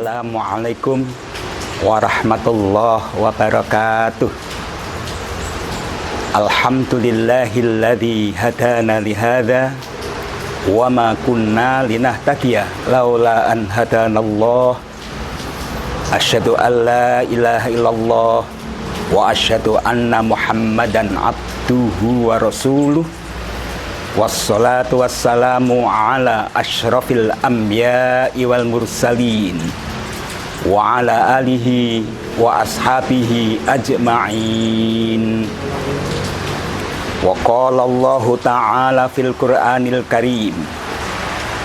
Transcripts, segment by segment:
Assalamualaikum warahmatullahi wabarakatuh. Alhamdulillahilladzi hadana lihadza wa ma kunna linahtadiya laula an hadanallah. Asyhadu an la ilaha illallah wa asyhadu anna Muhammadan abduhu wa rasuluh. Wassalatu wassalamu ala asyrafil anbiya'i wal mursalin wa ala alihi wa ashabihi ajma'in. Wa qala Allahu ta'ala fil Qur'anil Karim,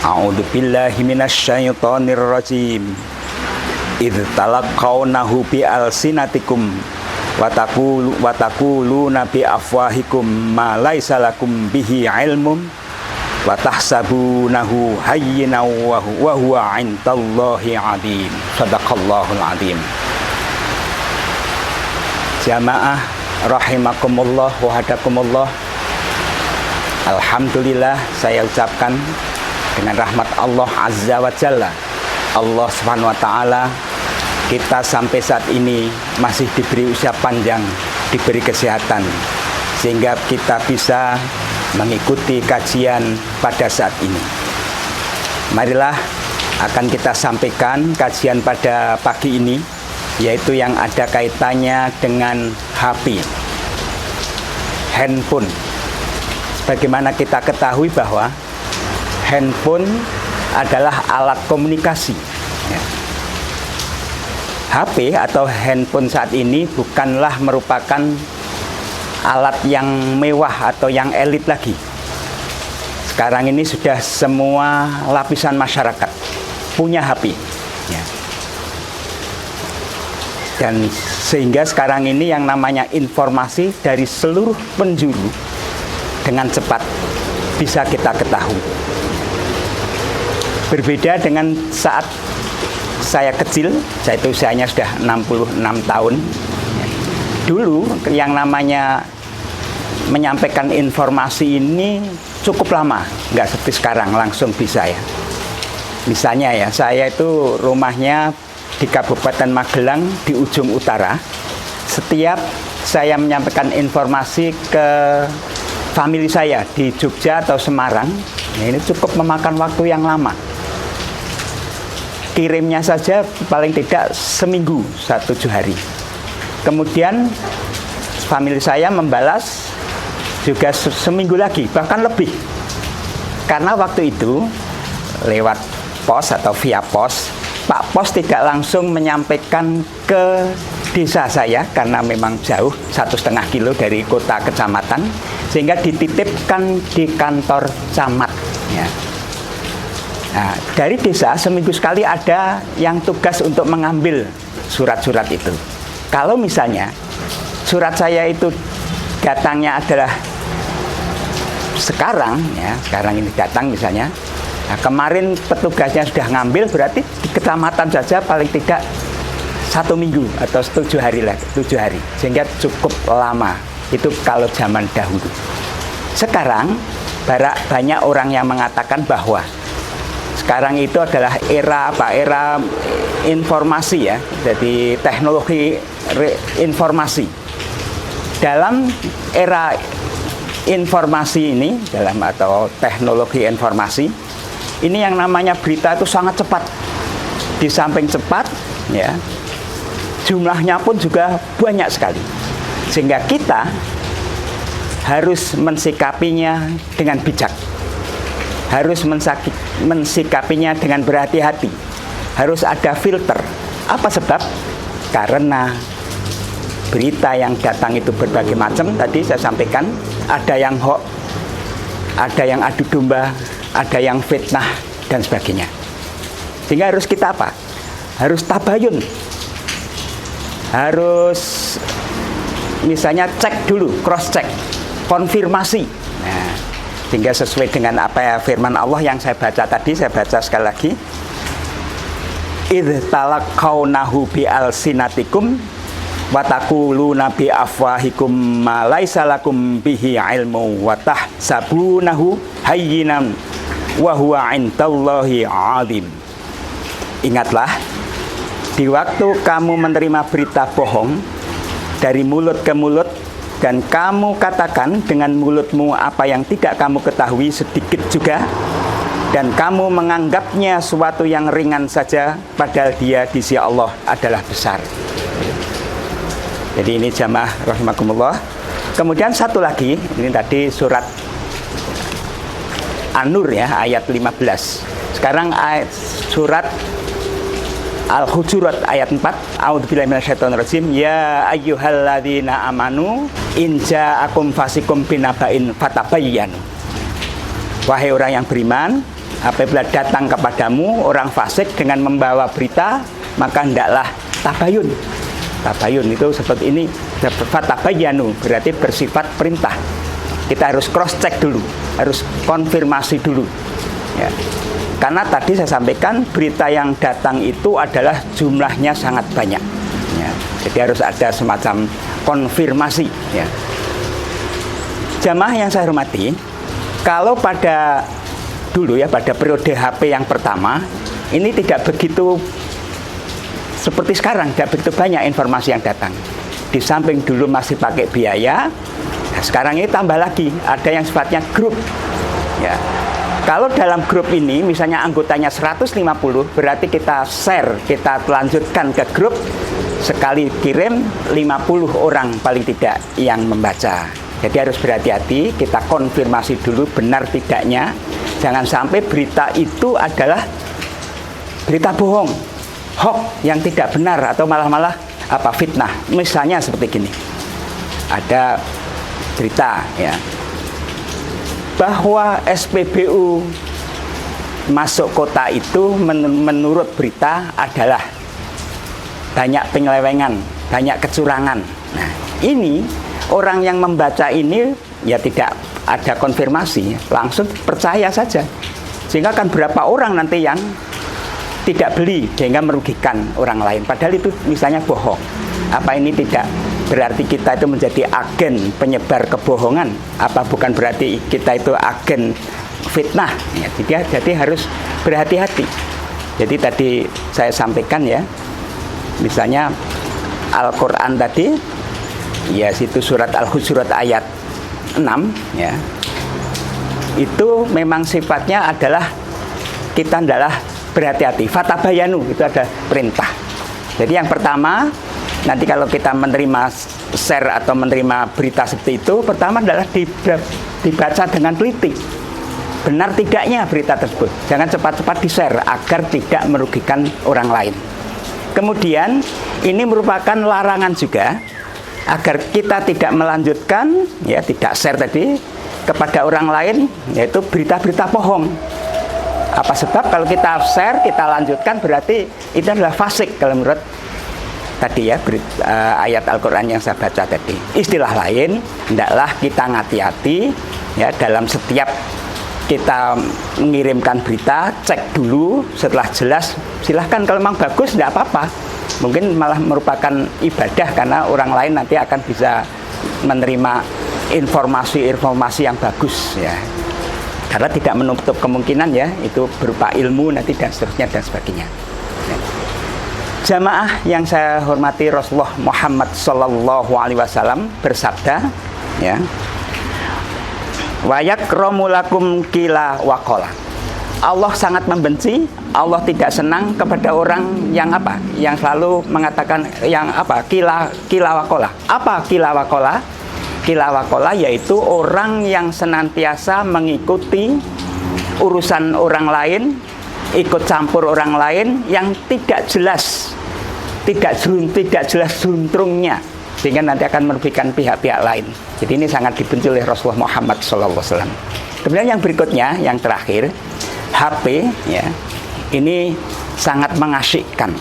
a'udzu billahi minasy syaithanir rajim. Idz talaqawnahu bi alsinatikum wa taquluna bi afwahikum ma laisa lakum bihi ilmun wa tahsabunahu hayyinan wa huwa 'indallahi 'azim. Shadaqallahul 'azim. Jamaah rahimakumullah wa hadakumullah. Alhamdulillah, saya ucapkan dengan rahmat Allah Azza wa Jalla, Allah Subhanahu wa taala, kita sampai saat ini masih diberi usia panjang, diberi kesehatan, sehingga kita bisa mengikuti kajian pada saat ini. Marilah akan kita sampaikan kajian pada pagi ini, yaitu yang ada kaitannya dengan HP, handphone. Sebagaimana kita ketahui bahwa handphone adalah alat komunikasi. HP atau handphone saat ini bukanlah merupakan alat yang mewah atau yang elit lagi. Sekarang ini sudah semua lapisan masyarakat punya HP. Dan sehingga sekarang ini yang namanya informasi dari seluruh penjuru dengan cepat bisa kita ketahui. Berbeda dengan saat saya kecil, saya itu usianya sudah 66 tahun. Dulu yang namanya menyampaikan informasi ini cukup lama, nggak seperti sekarang langsung bisa ya. Misalnya ya, saya itu rumahnya di Kabupaten Magelang di ujung utara. Setiap saya menyampaikan informasi ke famili saya di Jogja atau Semarang, ini cukup memakan waktu yang lama. Kirimnya saja paling tidak seminggu 7 hari. Kemudian famili saya membalas juga seminggu lagi, bahkan lebih. Karena waktu itu lewat pos atau via pos, Pak Pos tidak langsung menyampaikan ke desa saya karena memang jauh 1,5 kilo dari kota kecamatan, sehingga dititipkan di kantor camat. Ya. Nah, dari desa seminggu sekali ada yang tugas untuk mengambil surat-surat itu. Kalau misalnya surat saya itu datangnya adalah sekarang, ya, sekarang ini datang misalnya, nah, kemarin petugasnya sudah ngambil, berarti di kecamatan saja paling tidak 1 minggu atau 7 hari lah, 7 hari, sehingga cukup lama. Itu kalau zaman dahulu. Sekarang banyak orang yang mengatakan bahwa sekarang itu adalah era informasi ya, jadi teknologi informasi. Dalam era informasi ini, atau teknologi informasi ini, yang namanya berita itu sangat cepat. Di samping cepat, ya, jumlahnya pun juga banyak sekali, sehingga kita harus mensikapinya dengan bijak. Harus mensikapinya dengan berhati-hati. Harus ada filter. Apa sebab? Karena berita yang datang itu berbagai macam. Tadi saya sampaikan, ada yang hoax, ada yang adu domba, ada yang fitnah, dan sebagainya. Sehingga harus kita apa? Harus tabayun. Harus misalnya cek dulu, cross check, konfirmasi. Nah, sehingga sesuai dengan apa ya firman Allah yang saya baca tadi, saya baca sekali lagi. Idz talaqawnahu bi alsinatikum wa taquluna bi afwahikum ma laisa lakum bihi ilmu wa tahsabunahu hayyinan wa huwa 'indallahi 'azim. Ingatlah Di waktu kamu menerima berita bohong dari mulut ke mulut, dan kamu katakan dengan mulutmu apa yang tidak kamu ketahui sedikit juga, dan kamu menganggapnya suatu yang ringan saja, padahal dia di sisi Allah adalah besar. Jadi ini jamaah rahimakumullah. Kemudian satu lagi, ini tadi surat An-Nur ya, ayat 15. Sekarang ayat surat Al-Hujurat ayat 4. A'udzubillahi minasyaitonirrajim. Ya ayyuhalladzina amanu in ja'akum fasikum binaba'in fatabayyanu. Wahai orang yang beriman, apabila datang kepadamu orang fasik dengan membawa berita, maka hendaklah tabayun. Tabayun itu seperti ini, fatabayyanu berarti bersifat perintah. Kita harus cross check dulu, harus konfirmasi dulu. Ya. Karena tadi saya sampaikan berita yang datang itu adalah jumlahnya sangat banyak. Ya. Jadi harus ada semacam konfirmasi. Ya. Jamaah yang saya hormati, kalau pada dulu ya, pada periode HP yang pertama, ini tidak begitu seperti sekarang, tidak begitu banyak informasi yang datang. Di samping dulu masih pakai biaya, nah sekarang ini tambah lagi, ada yang sifatnya grup. Ya. Kalau dalam grup ini, misalnya anggotanya 150, berarti kita share, kita lanjutkan ke grup, sekali kirim 50 orang paling tidak yang membaca. Jadi harus berhati-hati, kita konfirmasi dulu benar tidaknya. Jangan sampai berita itu adalah berita bohong, hoax yang tidak benar, atau malah fitnah. Misalnya seperti gini, ada berita ya, bahwa SPBU masuk kota itu menurut berita adalah banyak penyelewengan, banyak kecurangan. Nah, ini orang yang membaca ini ya tidak ada konfirmasi, langsung percaya saja. Sehingga kan berapa orang nanti yang tidak beli sehingga merugikan orang lain. Padahal itu misalnya bohong. Apa ini tidak berarti kita itu menjadi agen penyebar kebohongan? Apa bukan berarti kita itu agen fitnah? Ya, jadi harus berhati-hati. Jadi tadi saya sampaikan ya, misalnya Al-Quran tadi, ya situ surat Al-Hujurat ayat 6 ya, itu memang sifatnya adalah kita adalah berhati-hati. Fatabayanu itu ada perintah. Jadi yang pertama, nanti kalau kita menerima share atau menerima berita seperti itu, pertama adalah dibaca dengan teliti. Benar tidaknya berita tersebut. Jangan cepat-cepat di-share agar tidak merugikan orang lain. Kemudian ini merupakan larangan juga agar kita tidak melanjutkan, ya tidak share tadi kepada orang lain, yaitu berita-berita bohong. Apa sebab kalau kita share, kita lanjutkan, berarti itu adalah fasik kalau menurut tadi ya, ayat Al-Quran yang saya baca tadi. Istilah lain, hendaklah kita hati-hati ya, dalam setiap kita mengirimkan berita, cek dulu, setelah jelas silahkan, kalau memang bagus tidak apa-apa. Mungkin malah merupakan ibadah karena orang lain nanti akan bisa menerima informasi-informasi yang bagus ya. Karena tidak menutup kemungkinan ya, itu berupa ilmu nanti dan seterusnya dan sebagainya. Ya. Jamaah yang saya hormati, Rasulullah Muhammad Sallallahu Alaihi Wasallam bersabda, ya, wa yakramu lakum qila wa qala. Allah sangat membenci, Allah tidak senang kepada orang yang apa? Yang selalu mengatakan yang apa? Qila wa qala. Apa qila wa qala? Qila wa qala yaitu orang yang senantiasa mengikuti urusan orang lain, ikut campur orang lain yang tidak jelas, tidak jelas juntrungnya, sehingga nanti akan merugikan pihak-pihak lain. Jadi ini sangat dibenci oleh Rasulullah Muhammad SAW. Kemudian yang berikutnya, yang terakhir, HP ya, ini sangat mengasyikkan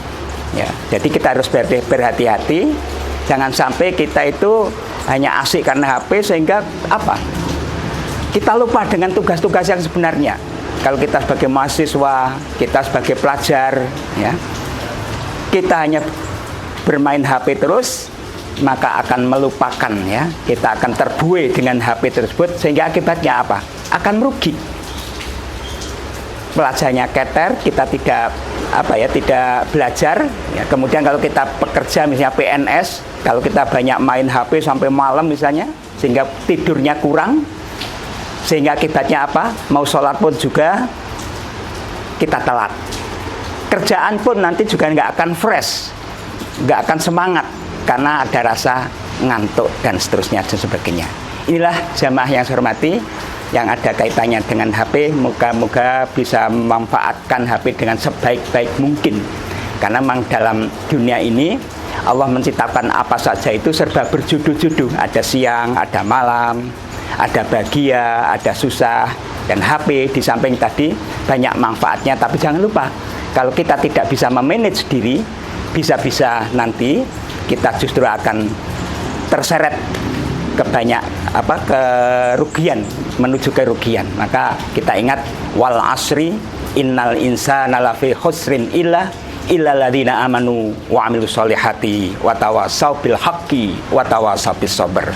ya. Jadi kita harus berhati-hati, jangan sampai kita itu hanya asik karena HP sehingga apa? Kita lupa dengan tugas-tugas yang sebenarnya. Kalau kita sebagai mahasiswa, kita sebagai pelajar ya, kita hanya bermain HP terus, maka akan melupakan ya, kita akan terbuai dengan HP tersebut, sehingga akibatnya apa? Akan merugi. Pelajarnya keter, kita tidak tidak belajar ya. Kemudian kalau kita pekerja misalnya PNS, kalau kita banyak main HP sampai malam misalnya, sehingga tidurnya kurang, sehingga akibatnya apa? Mau sholat pun juga kita telat. Kerjaan pun nanti juga nggak akan fresh, nggak akan semangat karena ada rasa ngantuk dan seterusnya dan sebagainya. Inilah jamaah yang saya hormati, yang ada kaitannya dengan HP. Moga-moga bisa memanfaatkan HP dengan sebaik-baik mungkin, karena memang dalam dunia ini Allah menciptakan apa saja itu serba berjudu-judu. Ada siang, ada malam, ada bahagia, ada susah. Dan HP di samping tadi banyak manfaatnya. Tapi jangan lupa, kalau kita tidak bisa memanage diri, bisa-bisa nanti kita justru akan terseret ke banyak kerugian, menuju kerugian. Maka kita ingat, wal asri innal insana lafi khusrin illa ladzina amanu wa amilus solihati wa tawassaw bil haqqi wa tawassaw bis sabr.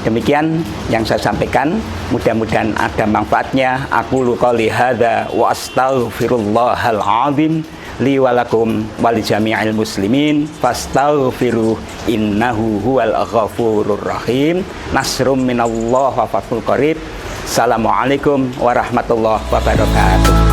Demikian yang saya sampaikan, mudah-mudahan ada manfaatnya. Aqulu qouli hadza wa astaghfirullahal azim li walakum wali jami'il muslimin fastaghfiruh innahu huwal ghafurur rahim. Nasrum minallah wa fathul qarib. Assalamualaikum warahmatullahi wabarakatuh.